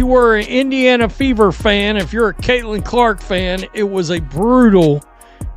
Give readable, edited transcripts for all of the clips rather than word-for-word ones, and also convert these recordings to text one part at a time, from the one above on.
You were an Indiana Fever fan. If you're a Caitlin Clark fan, it was a brutal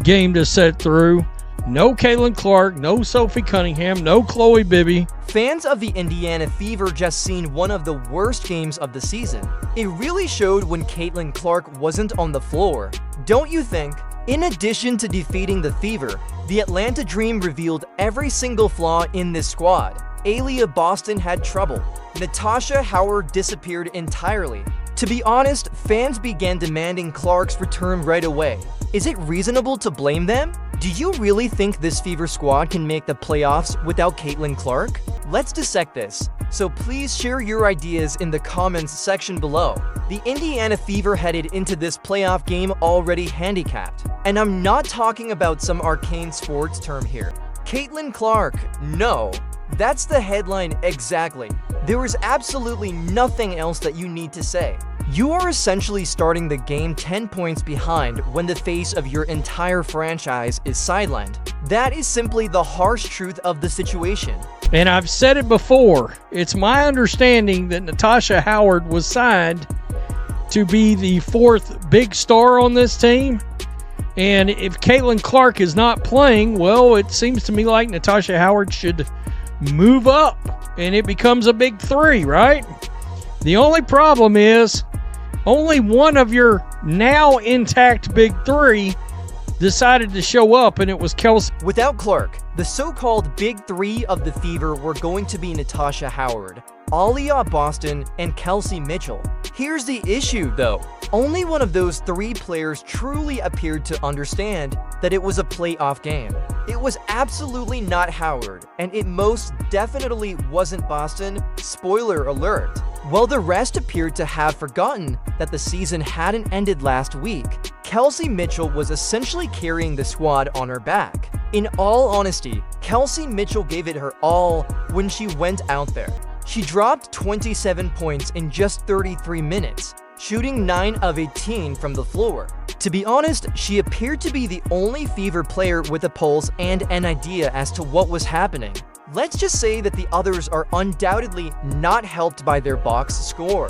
game to sit through. No Caitlin Clark, no Sophie Cunningham, no Chloe Bibby. Fans of the Indiana Fever just seen one of the worst games of the season. It really showed when Caitlin Clark wasn't on the floor. Don't you think? In addition to defeating the Fever, the Atlanta Dream revealed every single flaw in this squad. Aaliyah Boston had trouble. Natasha Howard disappeared entirely. To be honest, fans began demanding Clark's return right away. Is it reasonable to blame them? Do you really think this Fever squad can make the playoffs without Caitlin Clark? Let's dissect this, so please share your ideas in the comments section below. The Indiana Fever headed into this playoff game already handicapped. And I'm not talking about some arcane sports term here. Caitlin Clark, no. That's the headline exactly. There is absolutely nothing else that you need to say. You are essentially starting the game 10 points behind when the face of your entire franchise is sidelined. That is simply the harsh truth of the situation. And I've said it before, it's my understanding that Natasha Howard was signed to be the fourth big star on this team. And if Caitlin Clark is not playing, well, it seems to me like Natasha Howard should move up and it becomes a big three, right? The only problem is only one of your now intact big three decided to show up, and it was Kelsey. Without Clark, the so-called big three of the Fever were going to be Natasha Howard, Aaliyah Boston, and Kelsey Mitchell. Here's the issue, though. Only one of those three players truly appeared to understand that it was a playoff game. It was absolutely not Howard, and it most definitely wasn't Boston. Spoiler alert. While the rest appeared to have forgotten that the season hadn't ended last week, Kelsey Mitchell was essentially carrying the squad on her back. In all honesty, Kelsey Mitchell gave it her all when she went out there. She dropped 27 points in just 33 minutes, shooting 9 of 18 from the floor. To be honest, she appeared to be the only Fever player with a pulse and an idea as to what was happening. Let's just say that the others are undoubtedly not helped by their box score.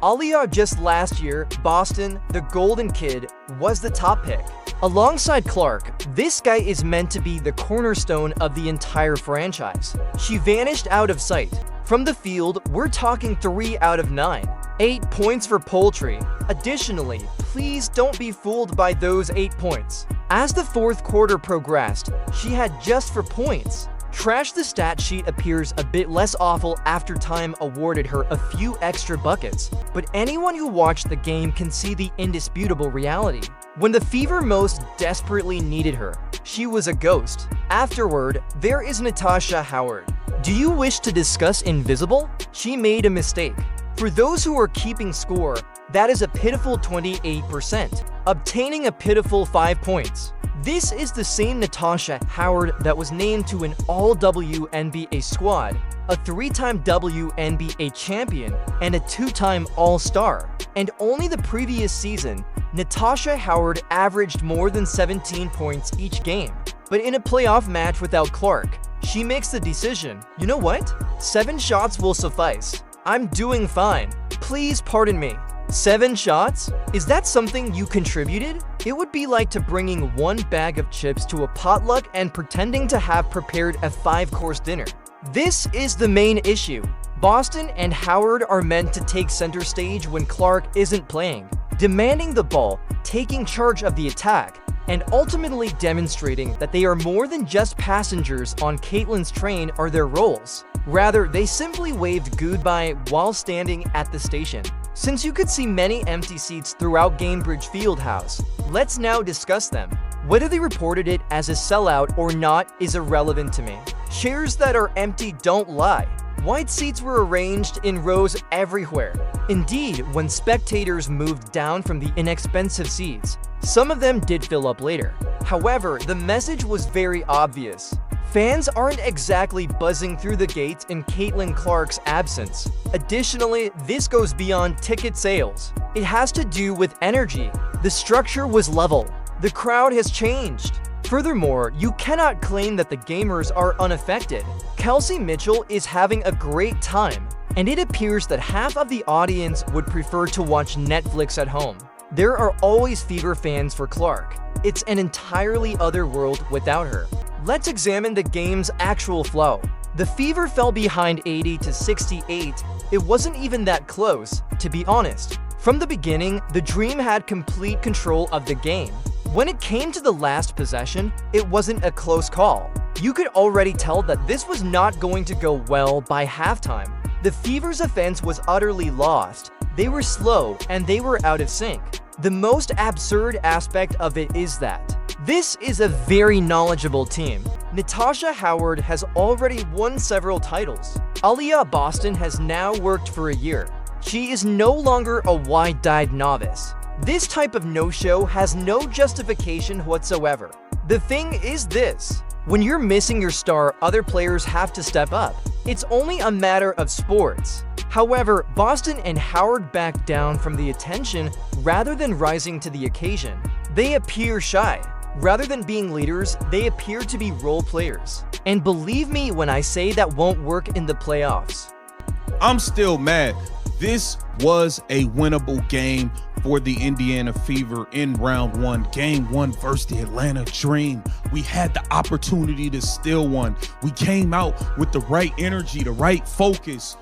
Aaliyah just last year, Boston, the Golden Kid, was the top pick. Alongside Clark, this guy is meant to be the cornerstone of the entire franchise. She vanished out of sight. From the field, we're talking 3 out of 9. 8 points for poultry. Additionally, please don't be fooled by those 8 points. As the fourth quarter progressed, she had just 4 points. Trash the stat sheet appears a bit less awful after time awarded her a few extra buckets, but anyone who watched the game can see the indisputable reality. When the Fever most desperately needed her, she was a ghost. Afterward, there is Natasha Howard. Do you wish to discuss Invisible? She made a mistake. For those who are keeping score, that is a pitiful 28%, obtaining a pitiful 5 points. This is the same Natasha Howard that was named to an all-WNBA squad, a 3-time WNBA champion, and a 2-time All-Star. And only the previous season, Natasha Howard averaged more than 17 points each game. But in a playoff match without Clark, she makes the decision, you know what? 7 shots will suffice. I'm doing fine. Please pardon me. 7 shots? Is that something you contributed? It would be like to bringing 1 bag of chips to a potluck and pretending to have prepared a 5-course dinner. This is the main issue. Boston and Howard are meant to take center stage when Clark isn't playing, demanding the ball, taking charge of the attack, and ultimately demonstrating that they are more than just passengers on Caitlin's train are their roles. Rather, they simply waved goodbye while standing at the station. Since you could see many empty seats throughout Gainbridge Fieldhouse, let's now discuss them. Whether they reported it as a sellout or not is irrelevant to me. Chairs that are empty don't lie. White seats were arranged in rows everywhere. Indeed, when spectators moved down from the inexpensive seats, some of them did fill up later. However, the message was very obvious. Fans aren't exactly buzzing through the gates in Caitlin Clark's absence. Additionally, this goes beyond ticket sales. It has to do with energy. The structure was level. The crowd has changed. Furthermore, you cannot claim that the gamers are unaffected. Kelsey Mitchell is having a great time, and it appears that half of the audience would prefer to watch Netflix at home. There are always Fever fans for Clark. It's an entirely other world without her. Let's examine the game's actual flow. The Fever fell behind 80-68. It wasn't even that close, to be honest. From the beginning, the Dream had complete control of the game. When it came to the last possession, it wasn't a close call. You could already tell that this was not going to go well by halftime. The Fever's offense was utterly lost. They were slow and they were out of sync. The most absurd aspect of it is that this is a very knowledgeable team. Natasha Howard has already won several titles. Aliyah Boston has now worked for a year. She is no longer a wide-eyed novice. This type of no-show has no justification whatsoever. The thing is this: when you're missing your star, other players have to step up. It's only a matter of sports. However, Boston and Howard backed down from the attention rather than rising to the occasion. They appear shy. Rather than being leaders, they appear to be role players. And believe me when I say that won't work in the playoffs. I'm still mad. This was a winnable game for the Indiana Fever in round one. Game one versus the Atlanta Dream. We had the opportunity to steal one. We came out with the right energy, the right focus.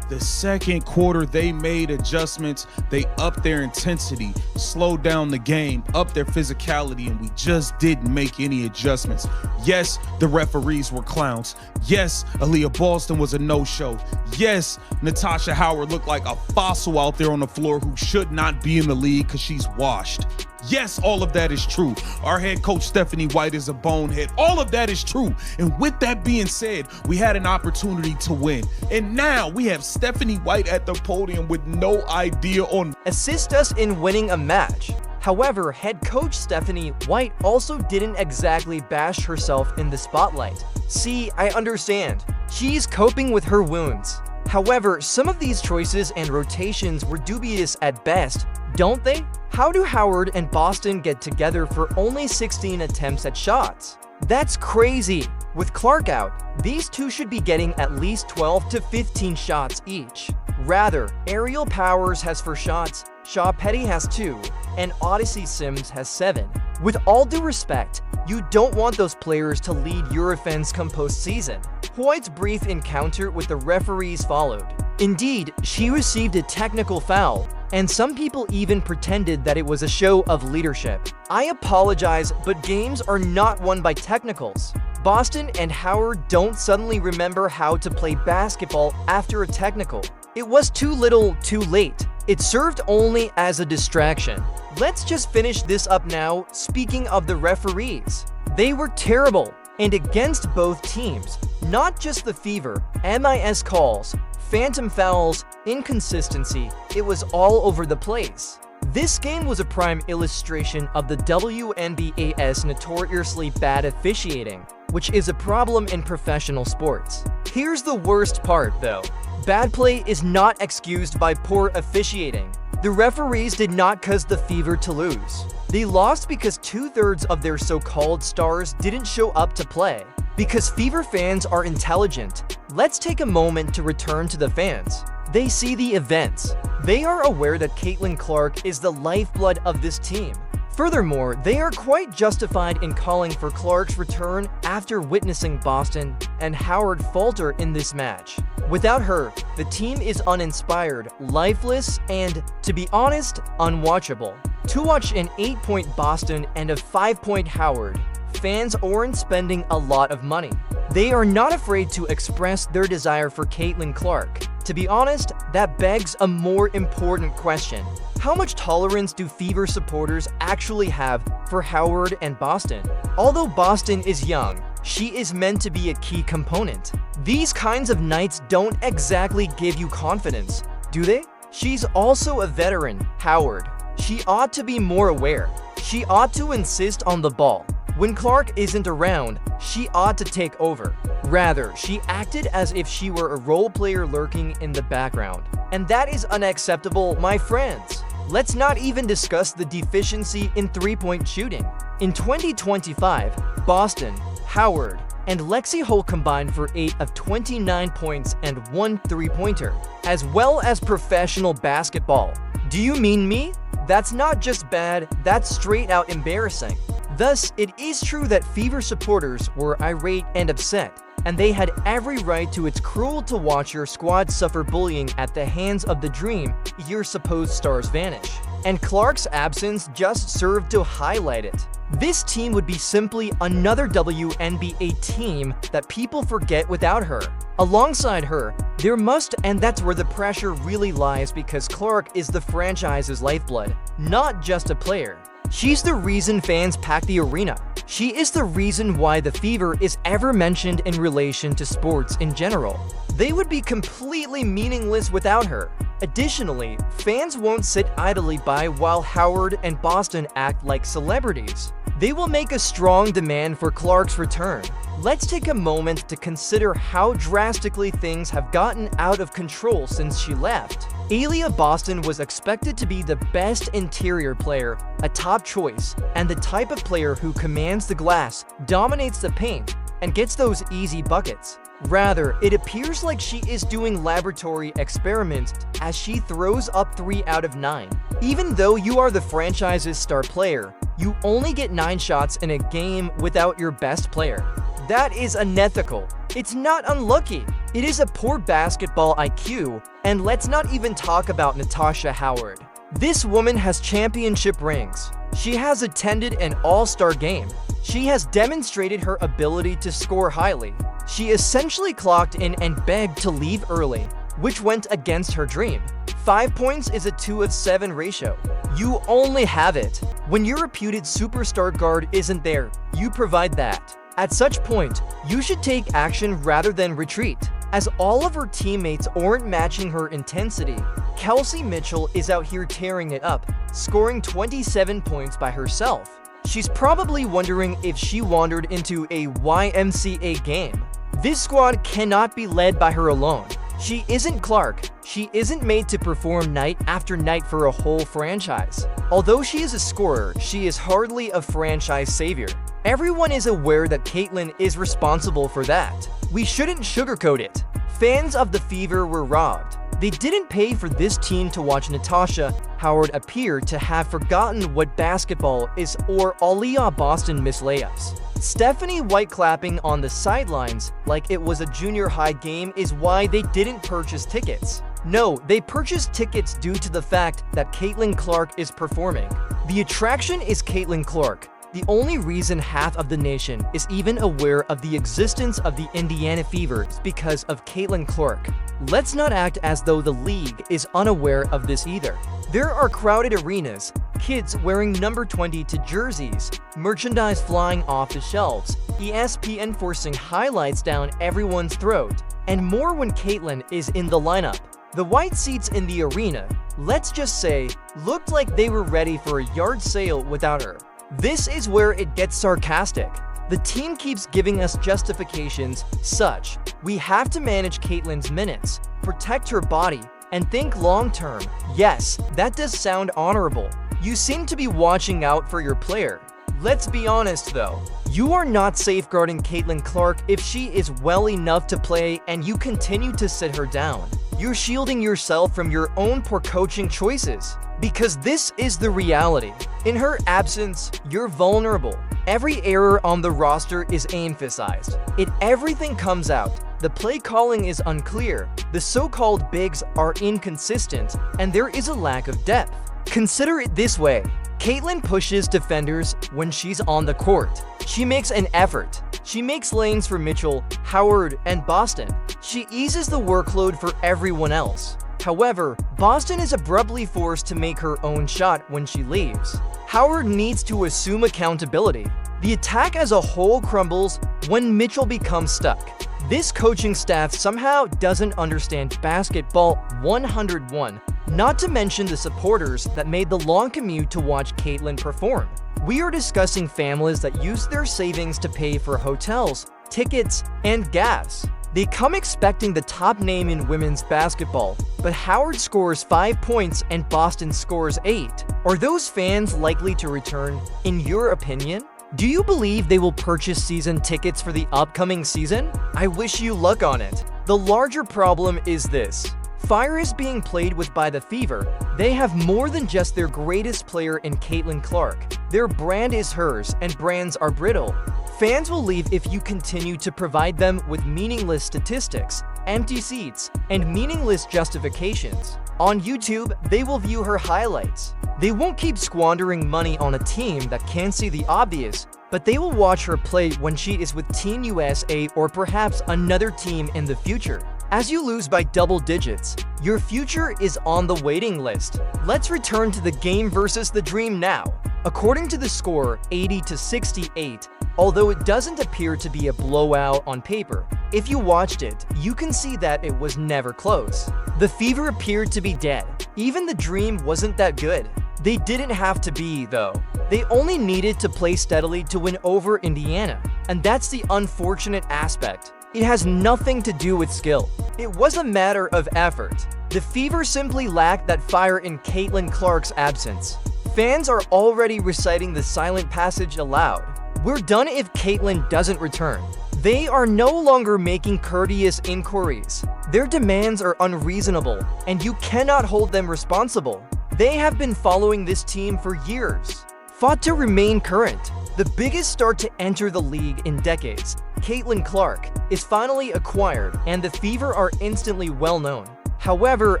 The second quarter, they made adjustments. They upped their intensity, slowed down the game, upped their physicality, and we just didn't make any adjustments. Yes, the referees were clowns. Yes, Aliyah Boston was a no-show. Yes, Natasha Howard looked like a fossil out there on the floor who should not be in the league because she's washed. Yes, all of that is true. Our head coach, Stephanie White, is a bonehead. All of that is true. And with that being said, we had an opportunity to win. And now we have Stephanie White at the podium with no idea on assist us in winning a match. However, head coach Stephanie White also didn't exactly bash herself in the spotlight. See, I understand. She's coping with her wounds. However, some of these choices and rotations were dubious at best, don't they? How do Howard and Boston get together for only 16 attempts at shots? That's crazy. With Clark out, these two should be getting at least 12 to 15 shots each. Rather, Ariel Powers has 4 shots, Shaw Petty has 2, and Odyssey Sims has 7. With all due respect, you don't want those players to lead Eurofans come postseason. White's brief encounter with the referees followed. Indeed, she received a technical foul, and some people even pretended that it was a show of leadership. I apologize, but games are not won by technicals. Boston and Howard don't suddenly remember how to play basketball after a technical. It was too little, too late. It served only as a distraction. Let's just finish this up now. Speaking of the referees, they were terrible, and against both teams. Not just the Fever, MIS calls, phantom fouls, inconsistency, it was all over the place. This game was a prime illustration of the WNBA's notoriously bad officiating, which is a problem in professional sports. Here's the worst part, though. Bad play is not excused by poor officiating. The referees did not cause the Fever to lose. They lost because 2/3 of their so-called stars didn't show up to play. Because Fever fans are intelligent, let's take a moment to return to the fans. They see the events. They are aware that Caitlin Clark is the lifeblood of this team. Furthermore, they are quite justified in calling for Clark's return after witnessing Boston and Howard falter in this match. Without her, the team is uninspired, lifeless, and, to be honest, unwatchable. To watch an 8-point Boston and a 5-point Howard, fans aren't spending a lot of money. They are not afraid to express their desire for Caitlin Clark. To be honest, that begs a more important question. How much tolerance do Fever supporters actually have for Howard and Boston? Although Boston is young, she is meant to be a key component. These kinds of nights don't exactly give you confidence, do they? She's also a veteran, Howard. She ought to be more aware. She ought to insist on the ball. When Clark isn't around, she ought to take over. Rather, she acted as if she were a role player lurking in the background. And that is unacceptable, my friends. Let's not even discuss the deficiency in three-point shooting. In 2025, Boston, Howard, and Lexi Holt combined for 8 of 29 points and 1 three-pointer, as well as professional basketball. Do you mean me? That's not just bad, that's straight out embarrassing. Thus, it is true that Fever supporters were irate and upset, and they had every right to. It's cruel to watch your squad suffer bullying at the hands of the dream your supposed stars vanish. And Clark's absence just served to highlight it. This team would be simply another WNBA team that people forget without her. Alongside her, there must, and that's where the pressure really lies, because Clark is the franchise's lifeblood, not just a player. She's the reason fans pack the arena. She is the reason why the Fever is ever mentioned in relation to sports in general. They would be completely meaningless without her. Additionally, fans won't sit idly by while Howard and Boston act like celebrities. They will make a strong demand for Clark's return. Let's take a moment to consider how drastically things have gotten out of control since she left. Aaliyah Boston was expected to be the best interior player, a top choice, and the type of player who commands the glass, dominates the paint, and gets those easy buckets. Rather, it appears like she is doing laboratory experiments as she throws up 3 out of 9. Even though you are the franchise's star player, you only get 9 shots in a game without your best player. That is unethical. It's not unlucky. It is a poor basketball IQ, and let's not even talk about Natasha Howard. This woman has championship rings. She has attended an all-star game. She has demonstrated her ability to score highly. She essentially clocked in and begged to leave early, which went against her dream. 5 points is a 2 of 7 ratio. You only have it. When your reputed superstar guard isn't there, you provide that. At such point, you should take action rather than retreat. As all of her teammates aren't matching her intensity, Kelsey Mitchell is out here tearing it up, scoring 27 points by herself. She's probably wondering if she wandered into a YMCA game. This squad cannot be led by her alone. She isn't Clark. She isn't made to perform night after night for a whole franchise. Although she is a scorer, she is hardly a franchise savior. Everyone is aware that Caitlin is responsible for that. We shouldn't sugarcoat it. Fans of the Fever were robbed. They didn't pay for this team to watch Natasha Howard appear to have forgotten what basketball is, or Aaliyah Boston miss layups. Stephanie White clapping on the sidelines like it was a junior high game is why they didn't purchase tickets. No, they purchased tickets due to the fact that Caitlin Clark is performing. The attraction is Caitlin Clark. The only reason half of the nation is even aware of the existence of the Indiana Fever is because of Caitlin Clark. Let's not act as though the league is unaware of this either. There are crowded arenas, kids wearing number 22 jerseys, merchandise flying off the shelves, ESPN forcing highlights down everyone's throat, and more when Caitlin is in the lineup. The white seats in the arena, let's just say, looked like they were ready for a yard sale without her. This is where it gets sarcastic. The team keeps giving us justifications such, we have to manage Caitlin's minutes, protect her body, and think long-term. Yes, that does sound honorable. You seem to be watching out for your player. Let's be honest though, you are not safeguarding Caitlin Clark if she is well enough to play and you continue to sit her down. You're shielding yourself from your own poor coaching choices. Because this is the reality. In her absence, you're vulnerable. Every error on the roster is emphasized. Everything comes out. The play calling is unclear. The so-called bigs are inconsistent, and there is a lack of depth. Consider it this way. Caitlin pushes defenders when she's on the court. She makes an effort. She makes lanes for Mitchell, Howard, and Boston. She eases the workload for everyone else. However, Boston is abruptly forced to make her own shot when she leaves. Howard needs to assume accountability. The attack as a whole crumbles when Mitchell becomes stuck. This coaching staff somehow doesn't understand basketball 101. Not to mention the supporters that made the long commute to watch Caitlyn perform. We are discussing families that used their savings to pay for hotels, tickets, and gas. They come expecting the top name in women's basketball, but Howard scores 5 points and Boston scores 8. Are those fans likely to return, in your opinion? Do you believe they will purchase season tickets for the upcoming season? I wish you luck on it. The larger problem is this. Fire is being played with by the Fever. They have more than just their greatest player in Caitlin Clark. Their brand is hers, and brands are brittle. Fans will leave if you continue to provide them with meaningless statistics, empty seats, and meaningless justifications. On YouTube, they will view her highlights. They won't keep squandering money on a team that can't see the obvious, but they will watch her play when she is with Team USA or perhaps another team in the future. As you lose by double digits, your future is on the waiting list. Let's return to the game versus the dream now. According to the score, 80-68, although it doesn't appear to be a blowout on paper, if you watched it, you can see that it was never close. The Fever appeared to be dead. Even the dream wasn't that good. They didn't have to be, though. They only needed to play steadily to win over Indiana, and that's the unfortunate aspect. It has nothing to do with skill. It was a matter of effort. The Fever simply lacked that fire in Caitlin Clark's absence. Fans are already reciting the silent passage aloud. We're done if Caitlin doesn't return. They are no longer making courteous inquiries. Their demands are unreasonable, and you cannot hold them responsible. They have been following this team for years, fought to remain current. The biggest star to enter the league in decades, Caitlin Clark, is finally acquired, and the Fever are instantly well known. However,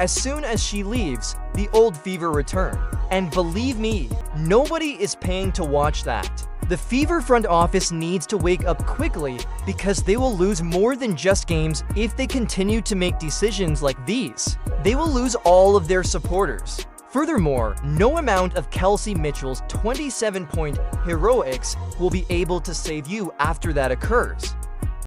as soon as she leaves, the old Fever return. And believe me, nobody is paying to watch that. The Fever front office needs to wake up quickly because they will lose more than just games if they continue to make decisions like these. They will lose all of their supporters. Furthermore, no amount of Kelsey Mitchell's 27-point heroics will be able to save you after that occurs.